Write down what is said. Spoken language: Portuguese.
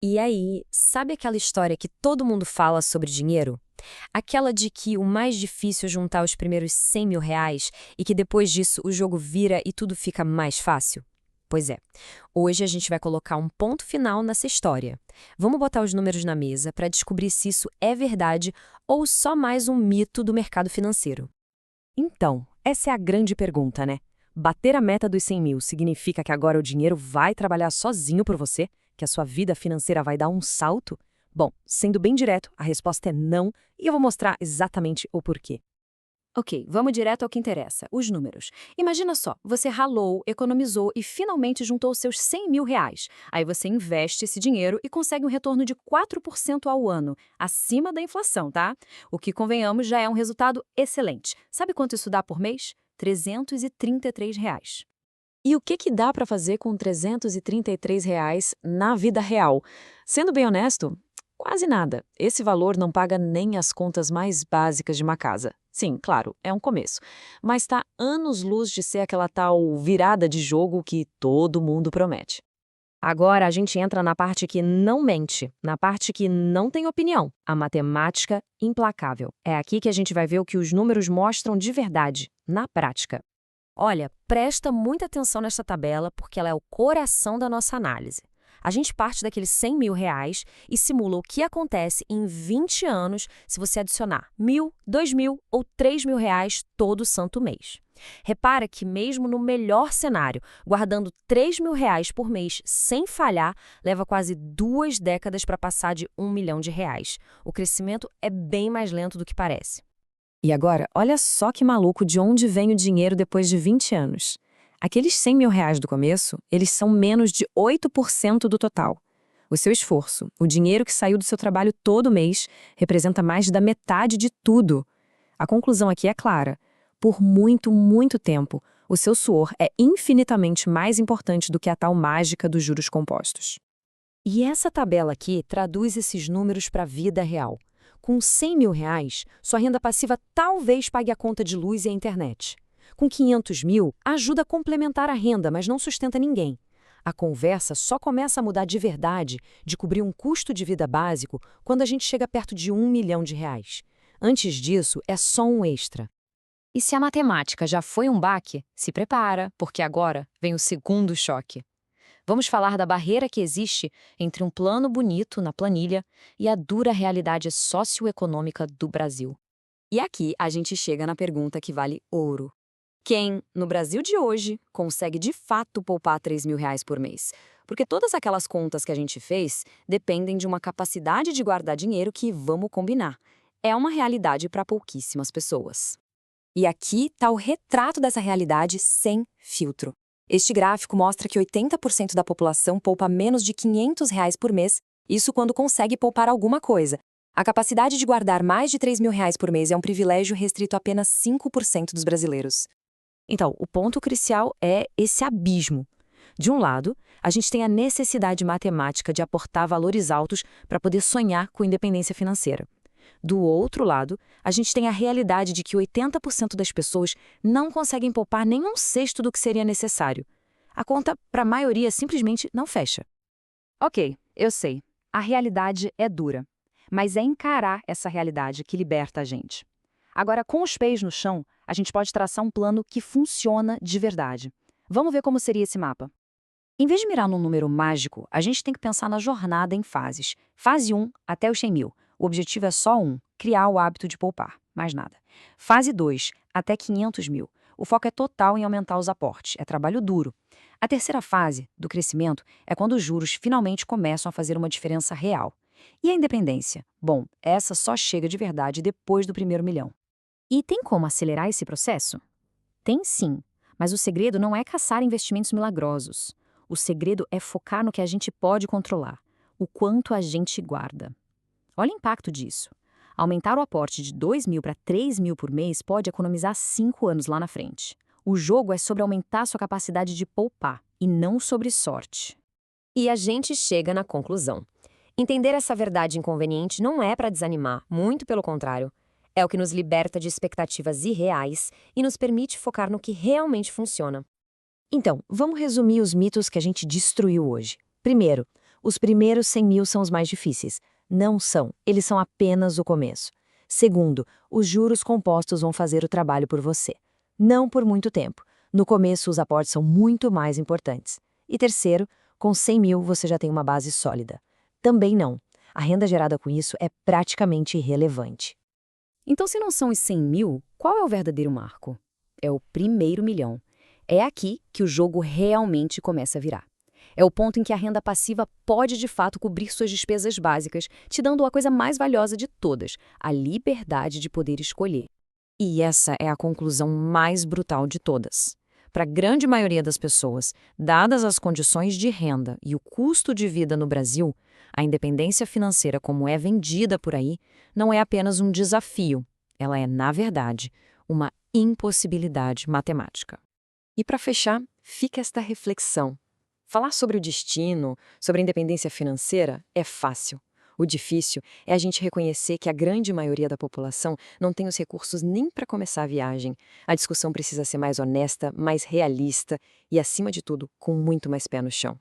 E aí, sabe aquela história que todo mundo fala sobre dinheiro? Aquela de que o mais difícil é juntar os primeiros 100 mil reais e que depois disso o jogo vira e tudo fica mais fácil? Pois é, hoje a gente vai colocar um ponto final nessa história. Vamos botar os números na mesa para descobrir se isso é verdade ou só mais um mito do mercado financeiro. Então, essa é a grande pergunta, né? Bater a meta dos 100 mil significa que agora o dinheiro vai trabalhar sozinho por você? Que a sua vida financeira vai dar um salto? Bom, sendo bem direto, a resposta é não, e eu vou mostrar exatamente o porquê. Ok, vamos direto ao que interessa, os números. Imagina só, você ralou, economizou e finalmente juntou seus 100 mil reais. Aí você investe esse dinheiro e consegue um retorno de 4% ao ano, acima da inflação, tá? O que, convenhamos, já é um resultado excelente. Sabe quanto isso dá por mês? R$ 333. E o que dá para fazer com R$ 333 na vida real? Sendo bem honesto, quase nada. Esse valor não paga nem as contas mais básicas de uma casa. Sim, claro, é um começo. Mas está anos-luz de ser aquela tal virada de jogo que todo mundo promete. Agora a gente entra na parte que não mente, na parte que não tem opinião, a matemática implacável. É aqui que a gente vai ver o que os números mostram de verdade, na prática. Olha, presta muita atenção nesta tabela porque ela é o coração da nossa análise. A gente parte daqueles 100 mil reais e simula o que acontece em 20 anos se você adicionar 1.000, 2.000 ou 3.000 reais todo santo mês. Repara que mesmo no melhor cenário, guardando 3.000 reais por mês sem falhar, leva quase 2 décadas para passar de 1 milhão de reais. O crescimento é bem mais lento do que parece. E agora, olha só que maluco de onde vem o dinheiro depois de 20 anos. Aqueles 100 mil reais do começo, eles são menos de 8% do total. O seu esforço, o dinheiro que saiu do seu trabalho todo mês, representa mais da metade de tudo. A conclusão aqui é clara. Por muito, muito tempo, o seu suor é infinitamente mais importante do que a tal mágica dos juros compostos. E essa tabela aqui traduz esses números para a vida real. Com 100 mil reais, sua renda passiva talvez pague a conta de luz e a internet. Com 500 mil, ajuda a complementar a renda, mas não sustenta ninguém. A conversa só começa a mudar de verdade, de cobrir um custo de vida básico, quando a gente chega perto de 1 milhão de reais. Antes disso, é só um extra. E se a matemática já foi um baque, se prepara, porque agora vem o segundo choque. Vamos falar da barreira que existe entre um plano bonito na planilha e a dura realidade socioeconômica do Brasil. E aqui a gente chega na pergunta que vale ouro. Quem, no Brasil de hoje, consegue de fato poupar 3 mil reais por mês? Porque todas aquelas contas que a gente fez dependem de uma capacidade de guardar dinheiro que, vamos combinar, é uma realidade para pouquíssimas pessoas. E aqui está o retrato dessa realidade sem filtro. Este gráfico mostra que 80% da população poupa menos de R$ 500 reais por mês, isso quando consegue poupar alguma coisa. A capacidade de guardar mais de 3 mil reais por mês é um privilégio restrito a apenas 5% dos brasileiros. Então, o ponto crucial é esse abismo. De um lado, a gente tem a necessidade matemática de aportar valores altos para poder sonhar com independência financeira. Do outro lado, a gente tem a realidade de que 80% das pessoas não conseguem poupar nem um sexto do que seria necessário. A conta, para a maioria, simplesmente não fecha. Ok, eu sei. A realidade é dura. Mas é encarar essa realidade que liberta a gente. Agora, com os pés no chão, a gente pode traçar um plano que funciona de verdade. Vamos ver como seria esse mapa. Em vez de mirar num número mágico, a gente tem que pensar na jornada em fases. Fase 1 até os 100 mil. O objetivo é só um, criar o hábito de poupar, mais nada. Fase 2 até 500 mil. O foco é total em aumentar os aportes, é trabalho duro. A terceira fase, do crescimento, é quando os juros finalmente começam a fazer uma diferença real. E a independência? Bom, essa só chega de verdade depois do primeiro milhão. E tem como acelerar esse processo? Tem sim, mas o segredo não é caçar investimentos milagrosos. O segredo é focar no que a gente pode controlar, o quanto a gente guarda. Olha o impacto disso. Aumentar o aporte de 2 mil para 3 mil por mês pode economizar 5 anos lá na frente. O jogo é sobre aumentar sua capacidade de poupar, e não sobre sorte. E a gente chega na conclusão. Entender essa verdade inconveniente não é para desanimar, muito pelo contrário. É o que nos liberta de expectativas irreais e nos permite focar no que realmente funciona. Então, vamos resumir os mitos que a gente destruiu hoje. Primeiro, Os primeiros 100 mil são os mais difíceis. Não são, eles são apenas o começo. Segundo, os juros compostos vão fazer o trabalho por você. Não por muito tempo. No começo, os aportes são muito mais importantes. E terceiro, com 100 mil você já tem uma base sólida. Também não. A renda gerada com isso é praticamente irrelevante. Então, se não são os 100 mil, qual é o verdadeiro marco? É o primeiro milhão. É aqui que o jogo realmente começa a virar. É o ponto em que a renda passiva pode, de fato, cobrir suas despesas básicas, te dando a coisa mais valiosa de todas, a liberdade de poder escolher. E essa é a conclusão mais brutal de todas. Para a grande maioria das pessoas, dadas as condições de renda e o custo de vida no Brasil, a independência financeira como é vendida por aí não é apenas um desafio, ela é, na verdade, uma impossibilidade matemática. E para fechar, fica esta reflexão. Falar sobre o destino, sobre a independência financeira, é fácil. O difícil é a gente reconhecer que a grande maioria da população não tem os recursos nem para começar a viagem. A discussão precisa ser mais honesta, mais realista e, acima de tudo, com muito mais pé no chão.